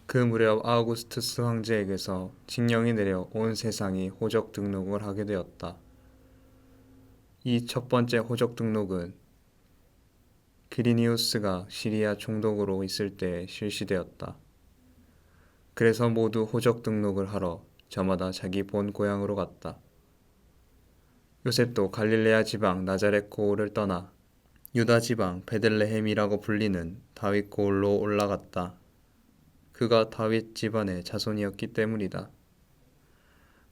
그 무렵 아우구스투스 황제에게서 칙령이 내려 온 세상이 호적 등록을 하게 되었다. 이 첫 번째 호적 등록은 퀴리니우스가 시리아 총독으로 있을 때 실시되었다. 그래서 모두 호적 등록을 하러 저마다 자기 본 고향으로 갔다. 요셉도 갈릴레아 지방 나자렛 고을을 떠나 유다 지방 베들레헴이라고 불리는 다윗 고을로 올라갔다. 그가 다윗 집안의 자손이었기 때문이다.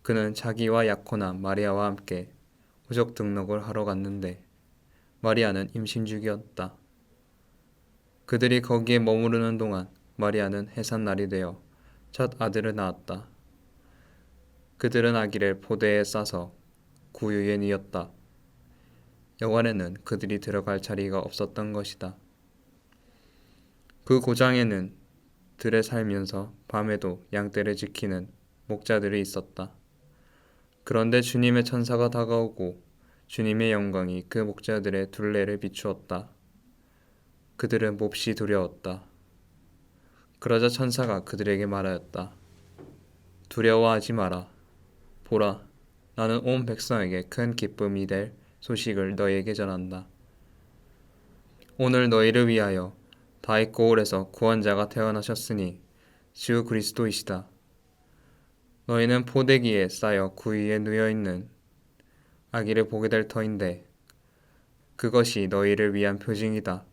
그는 자기와 약혼한 마리아와 함께 호적 등록을 하러 갔는데 마리아는 임신 중이었다. 그들이 거기에 머무르는 동안 마리아는 해산날이 되어 첫 아들을 낳았다. 그들은 아기를 포대에 싸서 구유에 뉘었다. 여관에는 그들이 들어갈 자리가 없었던 것이다. 그 고장에는 들에 살면서 밤에도 양떼를 지키는 목자들이 있었다. 그런데 주님의 천사가 다가오고 주님의 영광이 그 목자들의 둘레를 비추었다. 그들은 몹시 두려웠다. 그러자 천사가 그들에게 말하였다. 두려워하지 마라. 보라, 나는 온 백성에게 큰 기쁨이 될 소식을 너희에게 전한다. 오늘 너희를 위하여 다윗 고을에서 구원자가 태어나셨으니 주 그리스도이시다. 너희는 포대기에 쌓여 구유에 누워있는 아기를 보게 될 터인데 그것이 너희를 위한 표징이다.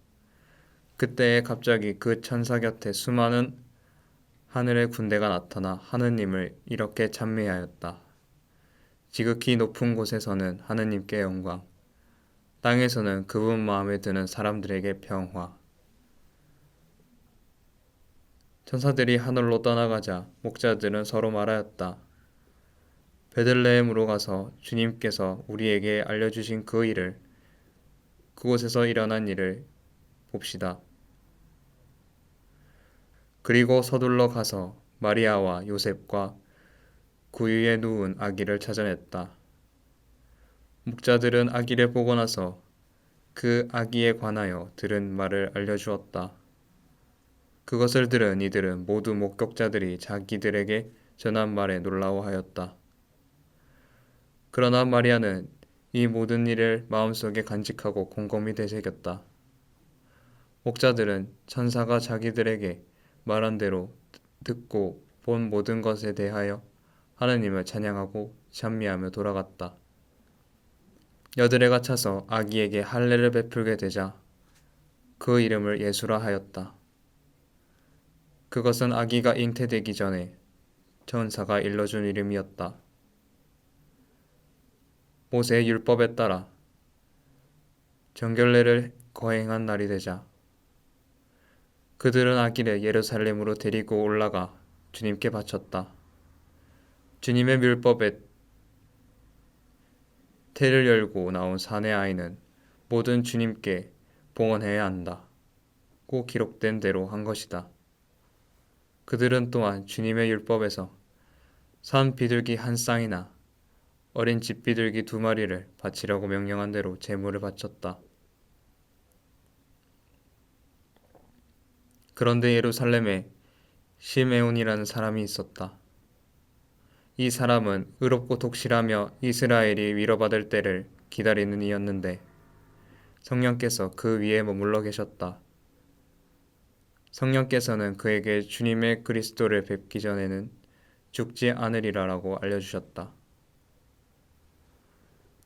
그때에 갑자기 그 천사 곁에 수많은 하늘의 군대가 나타나 하느님을 이렇게 찬미하였다. 지극히 높은 곳에서는 하느님께 영광, 땅에서는 그분 마음에 드는 사람들에게 평화. 천사들이 하늘로 떠나가자 목자들은 서로 말하였다. 베들레헴으로 가서 주님께서 우리에게 알려주신 그 일을, 그곳에서 일어난 일을 봅시다. 그리고 서둘러 가서 마리아와 요셉과 구유에 누운 아기를 찾아냈다. 목자들은 아기를 보고 나서 그 아기에 관하여 들은 말을 알려주었다. 그것을 들은 이들은 모두 목격자들이 자기들에게 전한 말에 놀라워하였다. 그러나 마리아는 이 모든 일을 마음속에 간직하고 곰곰이 되새겼다. 목자들은 천사가 자기들에게 말한 대로 듣고 본 모든 것에 대하여 하느님을 찬양하고 찬미하며 돌아갔다. 여드레가 차서 아기에게 할례를 베풀게 되자 그 이름을 예수라 하였다. 그것은 아기가 잉태되기 전에 천사가 일러준 이름이었다. 모세의 율법에 따라 정결례를 거행한 날이 되자 그들은 아기를 예루살렘으로 데리고 올라가 주님께 바쳤다. 주님의 율법에 태를 열고 나온 사내 아이는 모든 주님께 봉헌해야 한다고 기록된 대로 한 것이다. 그들은 또한 주님의 율법에서 산 비둘기 한 쌍이나 어린 집 비둘기 2마리를 바치라고 명령한 대로 제물을 바쳤다. 그런데 예루살렘에 시메온이라는 사람이 있었다. 이 사람은 의롭고 독실하며 이스라엘이 위로받을 때를 기다리는 이였는데 성령께서 그 위에 머물러 계셨다. 성령께서는 그에게 주님의 그리스도를 뵙기 전에는 죽지 않으리라라고 알려주셨다.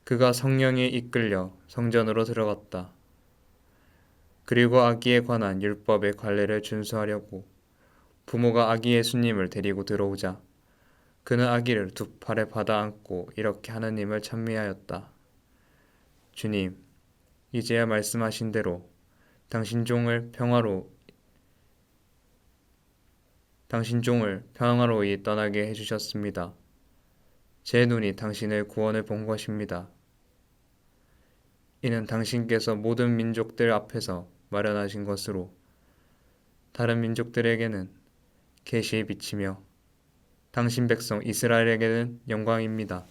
그가 성령에 이끌려 성전으로 들어갔다. 그리고 아기에 관한 율법의 관례를 준수하려고 부모가 아기 예수님을 데리고 들어오자 그는 아기를 2팔에 받아 안고 이렇게 하느님을 찬미하였다. 주님, 이제야 말씀하신 대로 당신 종을 평화로이 떠나게 해주셨습니다. 제 눈이 당신의 구원을 본 것입니다. 이는 당신께서 모든 민족들 앞에서 마련하신 것으로 다른 민족들에게는 계시의 빛이며 당신 백성 이스라엘에게는 영광입니다.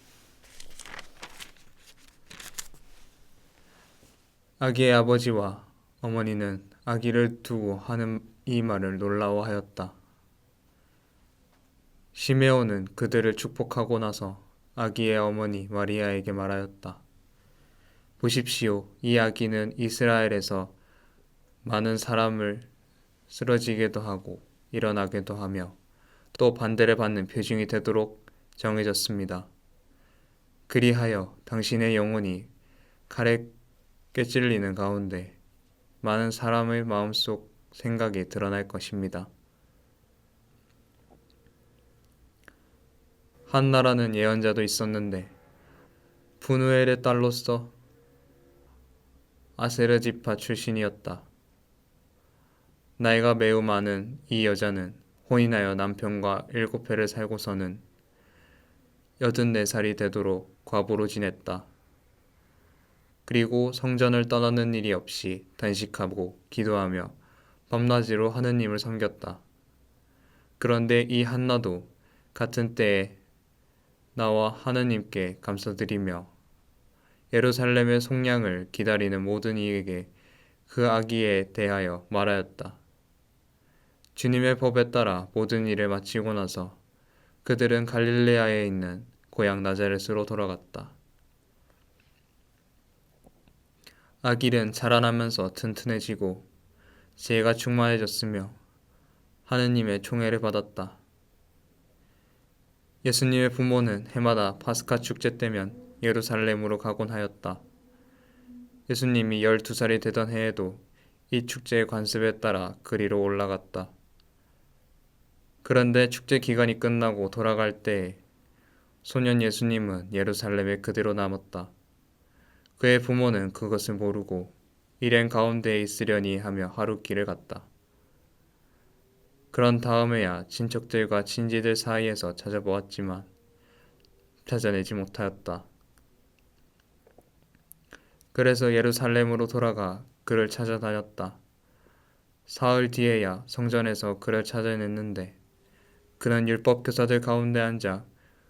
아기의 아버지와 어머니는 아기를 두고 하는 이 말을 놀라워하였다. 시메온은 그들을 축복하고 나서 아기의 어머니 마리아에게 말하였다. 보십시오. 이 아기는 이스라엘에서 많은 사람을 쓰러지게도 하고 일어나게도 하며 또 반대를 받는 표징이 되도록 정해졌습니다. 그리하여 당신의 영혼이 칼에 꿰찔리는 가운데 많은 사람의 마음속 생각이 드러날 것입니다. 한나라는 예언자도 있었는데 푸누엘의 딸로서 아세르 지파 출신이었다. 나이가 매우 많은 이 여자는 혼인하여 남편과 7해를 살고서는 84살이 되도록 과부로 지냈다. 그리고 성전을 떠나는 일이 없이 단식하고 기도하며 밤낮으로 하느님을 섬겼다. 그런데 이 한나도 같은 때에 나와 하느님께 감사드리며 예루살렘의 속량을 기다리는 모든 이에게 그 아기에 대하여 말하였다. 주님의 법에 따라 모든 일을 마치고 나서 그들은 갈릴레아에 있는 고향 나자렛으로 돌아갔다. 아기는 자라나면서 튼튼해지고 지혜가 충만해졌으며 하느님의 총애를 받았다. 예수님의 부모는 해마다 파스카 축제 때면 예루살렘으로 가곤 하였다. 예수님이 12살이 되던 해에도 이 축제의 관습에 따라 그리로 올라갔다. 그런데 축제 기간이 끝나고 돌아갈 때에 소년 예수님은 예루살렘에 그대로 남았다. 그의 부모는 그것을 모르고 일행 가운데에 있으려니 하며 하룻길을 갔다. 그런 다음에야 친척들과 친지들 사이에서 찾아보았지만 찾아내지 못하였다. 그래서 예루살렘으로 돌아가 그를 찾아다녔다. 사흘 뒤에야 성전에서 그를 찾아냈는데 그는 율법 교사들 가운데 앉아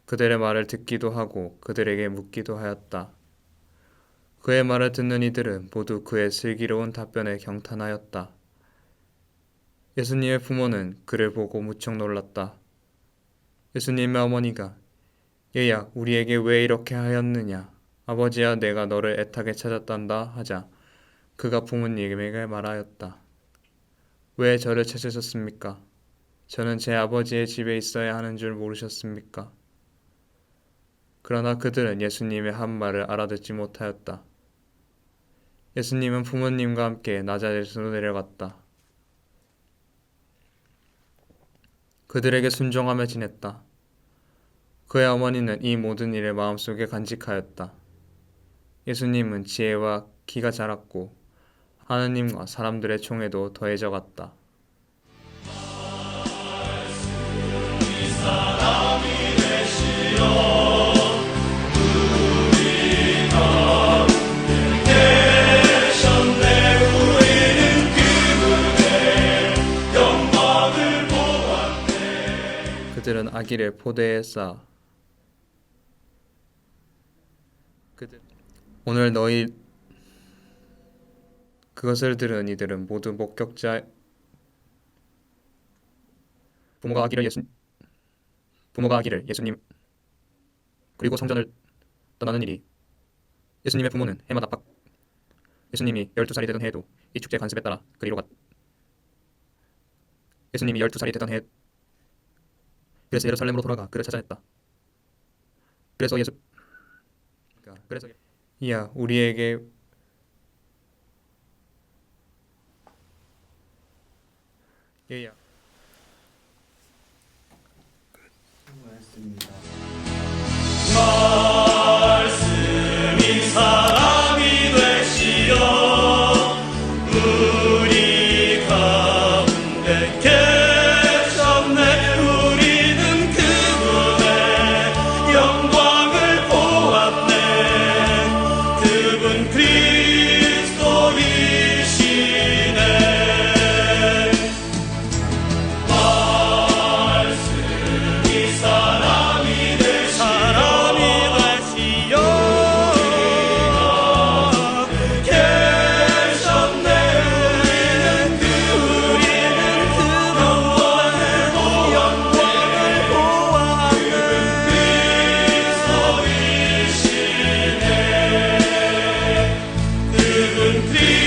그들의 말을 듣기도 하고 그들에게 묻기도 하였다. 그의 말을 듣는 이들은 모두 그의 슬기로운 답변에 경탄하였다. 예수님의 부모는 그를 보고 무척 놀랐다. 예수님의 어머니가 얘야 우리에게 왜 이렇게 하였느냐 아버지야 내가 너를 애타게 찾았단다 하자 그가 부모님에게 말하였다. 왜 저를 찾으셨습니까? 저는 제 아버지의 집에 있어야 하는 줄 모르셨습니까? 그러나 그들은 예수님의 한 말을 알아듣지 못하였다. 예수님은 부모님과 함께 나자렛으로 내려갔다. 그들에게 순종하며 지냈다. 그의 어머니는 이 모든 일을 마음속에 간직하였다. 예수님은 지혜와 키가 자랐고 하느님과 사람들의 총애도 더해져 갔다. 그들은 아기를 포대에 싸 오늘 너희 그것을 들은 이들은 모두 목격자 부모가 아기를 예수님 그리고 성전을 떠나는 일이 예수님의 부모는 해마다 예수님이 12살이 되던 해에도 이 축제 관습에 따라 그리로 예수님이 12살이 되던 해 그래서 예루살렘으로 돌아가 그를 찾아냈다. 그래서 이야 우리에게 얘야 말씀이 사람이 되시어 우리 가운데 계셨네. 우리는 그분의 영광을 보았네. 그분 그리스도이시네. 말씀이 사람이 되시어 계셨네. 우리는 그분의 영광을 보았네. 그리스도